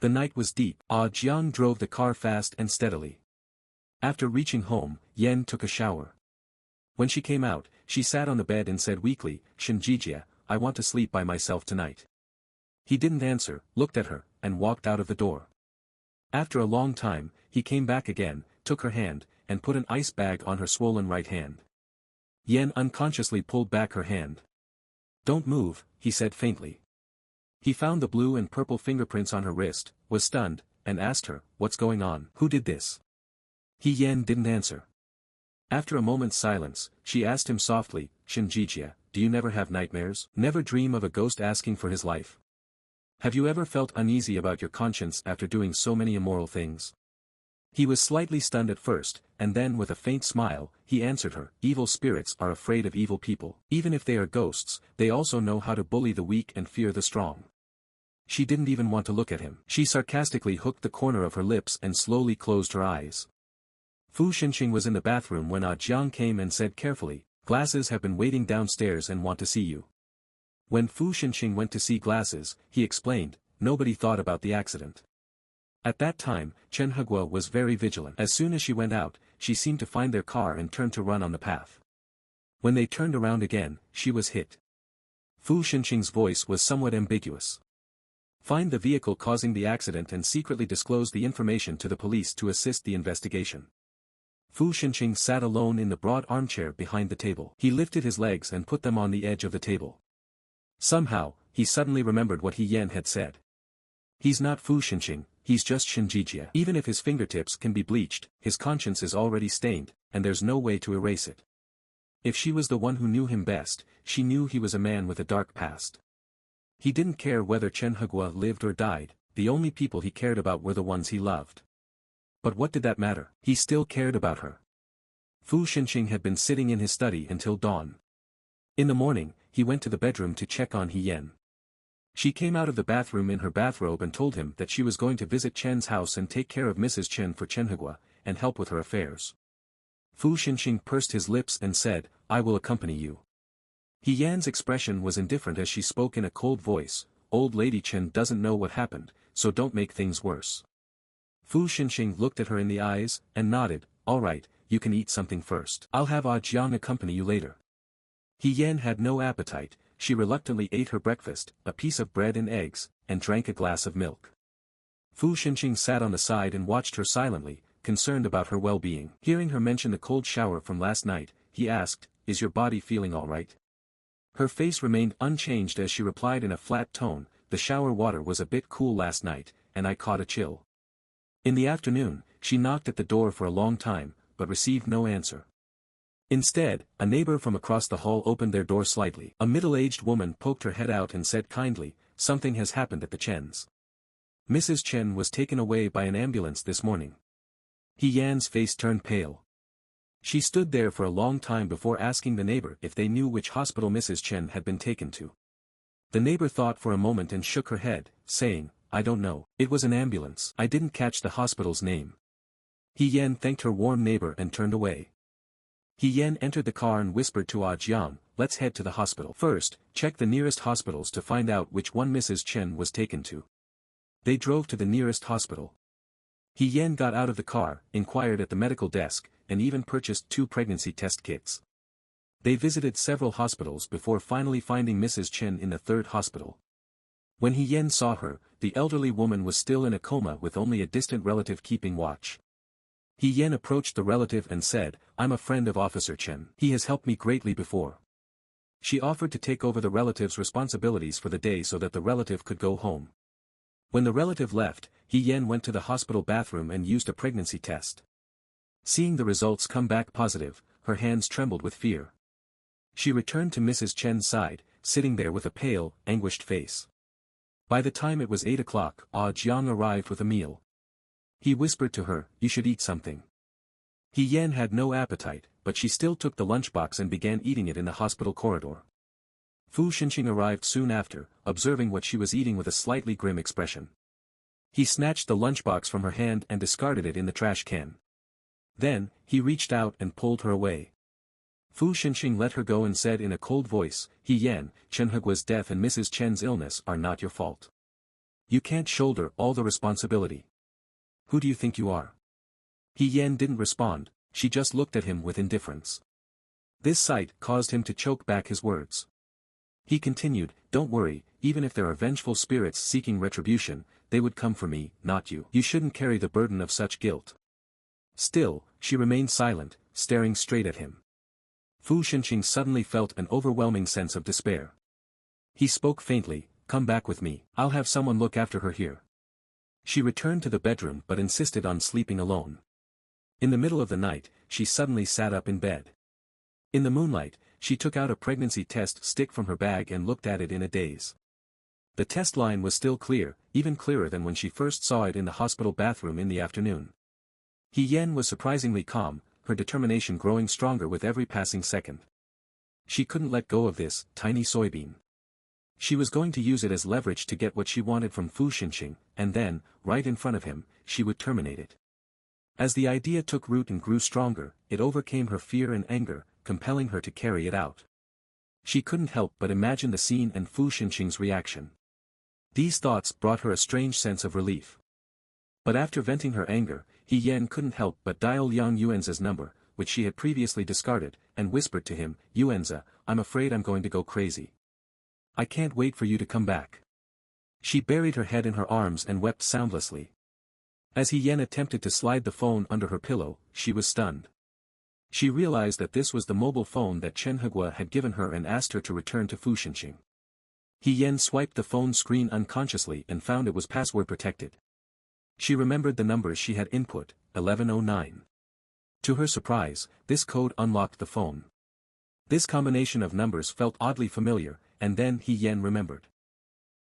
The night was deep. Jiang drove the car fast and steadily. After reaching home, Yan took a shower. When she came out, she sat on the bed and said weakly, "Shijia, I want to sleep by myself tonight." He didn't answer, looked at her, and walked out of the door. After a long time, he came back again, took her hand, and put an ice bag on her swollen right hand. Yan unconsciously pulled back her hand. "Don't move," he said faintly. He found the blue and purple fingerprints on her wrist, was stunned, and asked her, "What's going on? Who did this?" Yan didn't answer. After a moment's silence, she asked him softly, "Shijia, do you never have nightmares? Never dream of a ghost asking for his life? Have you ever felt uneasy about your conscience after doing so many immoral things?" He was slightly stunned at first, and then with a faint smile, he answered her, "Evil spirits are afraid of evil people. Even if they are ghosts, they also know how to bully the weak and fear the strong." She didn't even want to look at him. She sarcastically hooked the corner of her lips and slowly closed her eyes. Fu Xinqing was in the bathroom when Jiang came and said carefully, "Glasses have been waiting downstairs and want to see you." When Fu Xinqing went to see Glasses, he explained, "Nobody thought about the accident." At that time, Chen was very vigilant. As soon as she went out, she seemed to find their car and turned to run on the path. When they turned around again, she was hit. Fu Xinqing's voice was somewhat ambiguous. "Find the vehicle causing the accident and secretly disclose the information to the police to assist the investigation." Fu Xinqing sat alone in the broad armchair behind the table. He lifted his legs and put them on the edge of the table. Somehow, he suddenly remembered what Yan had said. He's not Fu Xinqing, he's just Shijia. Even if his fingertips can be bleached, his conscience is already stained, and there's no way to erase it. If she was the one who knew him best, she knew he was a man with a dark past. He didn't care whether Chen lived or died, the only people he cared about were the ones he loved. But what did that matter? He still cared about her. Fu Xinqing had been sitting in his study until dawn. In the morning, he went to the bedroom to check on Yan. She came out of the bathroom in her bathrobe and told him that she was going to visit Chen's house and take care of Mrs. Chen for Chen and help with her affairs. Fu Xinqing pursed his lips and said, "I will accompany you." Yan's expression was indifferent as she spoke in a cold voice, "Old lady Chen doesn't know what happened, so don't make things worse." Fu Xinqing looked at her in the eyes, and nodded, "All right, you can eat something first. I'll have Jiang accompany you later." Yan had no appetite. She reluctantly ate her breakfast, a piece of bread and eggs, and drank a glass of milk. Fu Xinqing sat on the side and watched her silently, concerned about her well-being. Hearing her mention the cold shower from last night, he asked, "Is your body feeling all right?" Her face remained unchanged as she replied in a flat tone, "The shower water was a bit cool last night, and I caught a chill." In the afternoon, she knocked at the door for a long time, but received no answer. Instead, a neighbor from across the hall opened their door slightly. A middle-aged woman poked her head out and said kindly, "Something has happened at the Chens. Mrs. Chen was taken away by an ambulance this morning." Yan's face turned pale. She stood there for a long time before asking the neighbor if they knew which hospital Mrs. Chen had been taken to. The neighbor thought for a moment and shook her head, saying, "I don't know. It was an ambulance. I didn't catch the hospital's name." Yan thanked her warm neighbor and turned away. Yan entered the car and whispered to Jiang, "Let's head to the hospital. First, check the nearest hospitals to find out which one Mrs. Chen was taken to." They drove to the nearest hospital. Yan got out of the car, inquired at the medical desk, and even purchased 2 pregnancy test kits. They visited several hospitals before finally finding Mrs. Chen in the 3rd hospital. When Yan saw her, the elderly woman was still in a coma with only a distant relative keeping watch. Yan approached the relative and said, "I'm a friend of Officer Chen. He has helped me greatly before." She offered to take over the relative's responsibilities for the day so that the relative could go home. When the relative left, Yan went to the hospital bathroom and used a pregnancy test. Seeing the results come back positive, her hands trembled with fear. She returned to Mrs. Chen's side, sitting there with a pale, anguished face. By the time it was 8 o'clock, Jiang arrived with a meal. He whispered to her, "You should eat something." Yan had no appetite, but she still took the lunchbox and began eating it in the hospital corridor. Fu Xinqing arrived soon after, observing what she was eating with a slightly grim expression. He snatched the lunchbox from her hand and discarded it in the trash can. Then, he reached out and pulled her away. Fu Xinqing let her go and said in a cold voice, "Yan, Chen Hegua's death and Mrs. Chen's illness are not your fault. You can't shoulder all the responsibility. Who do you think you are? He Yan didn't respond, she just looked at him with indifference. This sight caused him to choke back his words. He continued, don't worry, even if there are vengeful spirits seeking retribution, they would come for me, not you. You shouldn't carry the burden of such guilt. Still, she remained silent, staring straight at him. Fu Xinqing suddenly felt an overwhelming sense of despair. He spoke faintly, come back with me, I'll have someone look after her here. She returned to the bedroom but insisted on sleeping alone. In the middle of the night, she suddenly sat up in bed. In the moonlight, she took out a pregnancy test stick from her bag and looked at it in a daze. The test line was still clear, even clearer than when she first saw it in the hospital bathroom in the afternoon. He Yan was surprisingly calm, her determination growing stronger with every passing second. She couldn't let go of this tiny soybean. She was going to use it as leverage to get what she wanted from Fu Xinqing, and then, right in front of him, she would terminate it. As the idea took root and grew stronger, it overcame her fear and anger, compelling her to carry it out. She couldn't help but imagine the scene and Fu Xinqing's reaction. These thoughts brought her a strange sense of relief. But after venting her anger, He Yan couldn't help but dial Yang Yuanza's number, which she had previously discarded, and whispered to him, Yuanza, I'm afraid I'm going to go crazy. I can't wait for you to come back. She buried her head in her arms and wept soundlessly. As He Yan attempted to slide the phone under her pillow, she was stunned. She realized that this was the mobile phone that Chen Hegua had given her and asked her to return to Fu Xinqing. He Yan swiped the phone screen unconsciously and found it was password protected. She remembered the numbers she had input, 1109. To her surprise, this code unlocked the phone. This combination of numbers felt oddly familiar, and then He Yan remembered.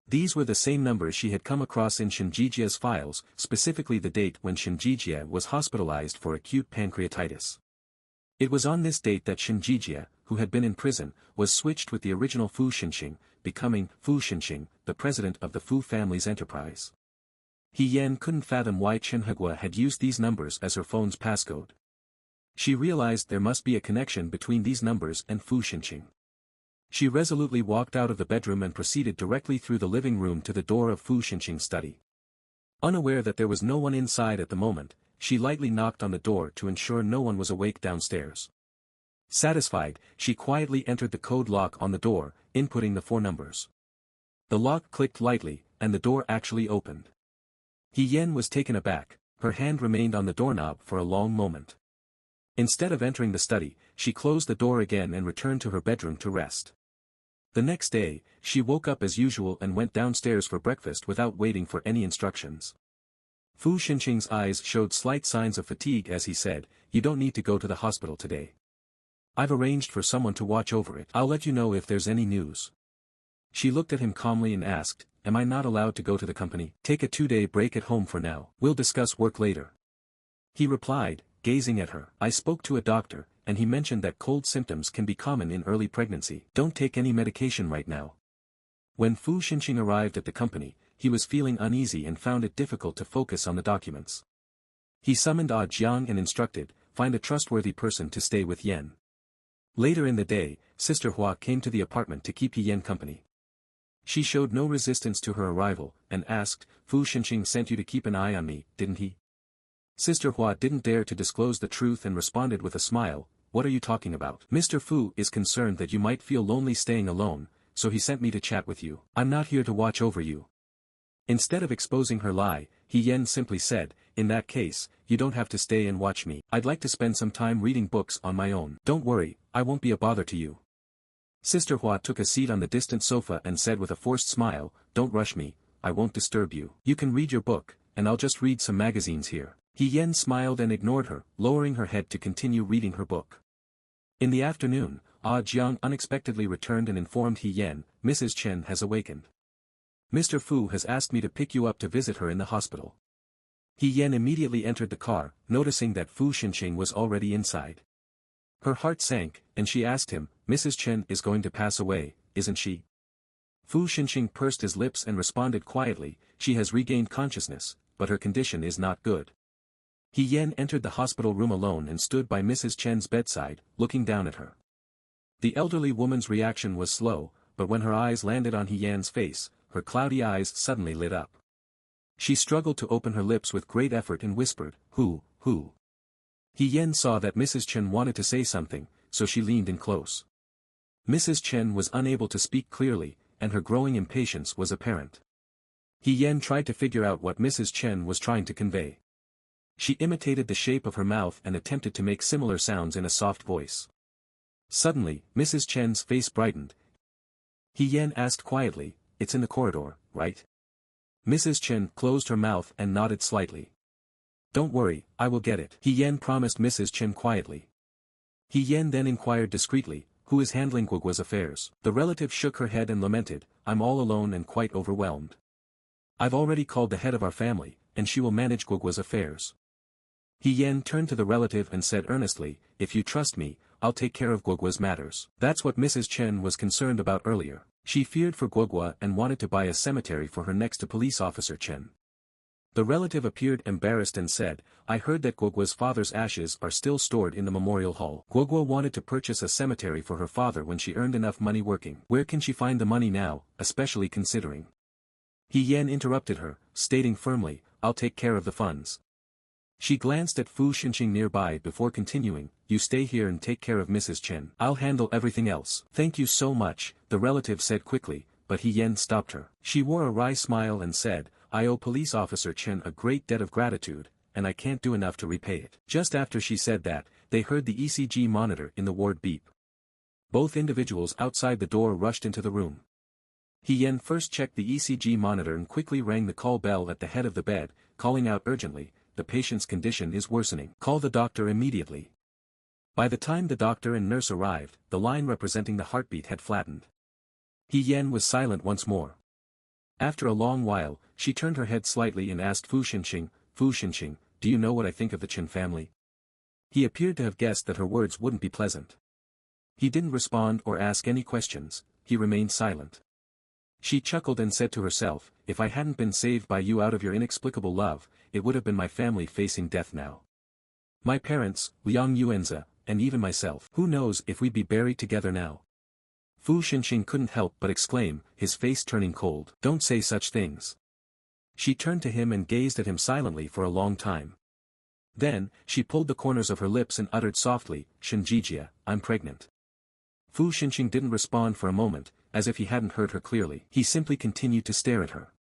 These were the same numbers she had come across in Shijia's files, specifically the date when Shijia was hospitalized for acute pancreatitis. It was on this date that Shijia, who had been in prison, was switched with the original Fu Xinqing, becoming Fu Xinqing, the president of the Fu family's enterprise. He Yan couldn't fathom why Chen Hegua had used these numbers as her phone's passcode. She realized there must be a connection between these numbers and Fu Xinqing. She resolutely walked out of the bedroom and proceeded directly through the living room to the door of Fu Xinqing's study. Unaware that there was no one inside at the moment, she lightly knocked on the door to ensure no one was awake downstairs. Satisfied, she quietly entered the code lock on the door, inputting the 4 numbers. The lock clicked lightly, and the door actually opened. He Yan was taken aback, her hand remained on the doorknob for a long moment. Instead of entering the study, she closed the door again and returned to her bedroom to rest. The next day, she woke up as usual and went downstairs for breakfast without waiting for any instructions. Fu Xinqing's eyes showed slight signs of fatigue as he said, you don't need to go to the hospital today. I've arranged for someone to watch over it. I'll let you know if there's any news. She looked at him calmly and asked, am I not allowed to go to the company? Take a 2-day break at home for now. We'll discuss work later. He replied, gazing at her. I spoke to a doctor, and he mentioned that cold symptoms can be common in early pregnancy. Don't take any medication right now. When Fu Xinqing arrived at the company, he was feeling uneasy and found it difficult to focus on the documents. He summoned Jiang and instructed, find a trustworthy person to stay with Yan. Later in the day, Sister Hua came to the apartment to keep Yan company. She showed no resistance to her arrival, and asked, Fu Xinqing sent you to keep an eye on me, didn't he? Sister Hua didn't dare to disclose the truth and responded with a smile, what are you talking about? Mr. Fu is concerned that you might feel lonely staying alone, so he sent me to chat with you. I'm not here to watch over you. Instead of exposing her lie, He Yan simply said, in that case, you don't have to stay and watch me. I'd like to spend some time reading books on my own. Don't worry, I won't be a bother to you. Sister Hua took a seat on the distant sofa and said with a forced smile, don't rush me, I won't disturb you. You can read your book, and I'll just read some magazines here. He Yan smiled and ignored her, lowering her head to continue reading her book. In the afternoon, Jiang unexpectedly returned and informed He Yan, Mrs. Chen has awakened. Mr. Fu has asked me to pick you up to visit her in the hospital. He Yan immediately entered the car, noticing that Fu Xinqing was already inside. Her heart sank, and she asked him, Mrs. Chen is going to pass away, isn't she? Fu Xinqing pursed his lips and responded quietly, she has regained consciousness, but her condition is not good. He Yan entered the hospital room alone and stood by Mrs. Chen's bedside, looking down at her. The elderly woman's reaction was slow, but when her eyes landed on He Yan's face, her cloudy eyes suddenly lit up. She struggled to open her lips with great effort and whispered, who? He Yen saw that Mrs. Chen wanted to say something, so she leaned in close. Mrs. Chen was unable to speak clearly, and her growing impatience was apparent. He Yen tried to figure out what Mrs. Chen was trying to convey. She imitated the shape of her mouth and attempted to make similar sounds in a soft voice. Suddenly, Mrs. Chen's face brightened. He Yen asked quietly, it's in the corridor, right? Mrs. Chen closed her mouth and nodded slightly. Don't worry, I will get it. He Yen promised Mrs. Chen quietly. He Yen then inquired discreetly, who is handling Guoguo's affairs? The relative shook her head and lamented, I'm all alone and quite overwhelmed. I've already called the head of our family, and she will manage Guoguo's affairs. He Yen turned to the relative and said earnestly, if you trust me, I'll take care of Guoguo's matters. That's what Mrs. Chen was concerned about earlier. She feared for Guoguo and wanted to buy a cemetery for her next to police officer Chen. The relative appeared embarrassed and said, I heard that Guoguo's father's ashes are still stored in the memorial hall. Guoguo wanted to purchase a cemetery for her father when she earned enough money working. Where can she find the money now, especially considering? He Yen interrupted her, stating firmly, I'll take care of the funds. She glanced at Fu Xinqing nearby before continuing, you stay here and take care of Mrs. Chen. I'll handle everything else. Thank you so much, the relative said quickly, but He Yen stopped her. She wore a wry smile and said, I owe police officer Chen a great debt of gratitude, and I can't do enough to repay it. Just after she said that, they heard the ECG monitor in the ward beep. Both individuals outside the door rushed into the room. He Yen first checked the ECG monitor and quickly rang the call bell at the head of the bed, calling out urgently, the patient's condition is worsening. Call the doctor immediately. By the time the doctor and nurse arrived, the line representing the heartbeat had flattened. He Yen was silent once more. After a long while, she turned her head slightly and asked Fu Xinqing, do you know what I think of the Chen family? He appeared to have guessed that her words wouldn't be pleasant. He didn't respond or ask any questions, he remained silent. She chuckled and said to herself, if I hadn't been saved by you out of your inexplicable love, it would have been my family facing death now. My parents, Liang Yuanzi, and even myself. Who knows if we'd be buried together now? Fu Xinqing couldn't help but exclaim, his face turning cold. Don't say such things. She turned to him and gazed at him silently for a long time. Then, she pulled the corners of her lips and uttered softly, Shijia, I'm pregnant. Fu Xinqing didn't respond for a moment, as if he hadn't heard her clearly. He simply continued to stare at her.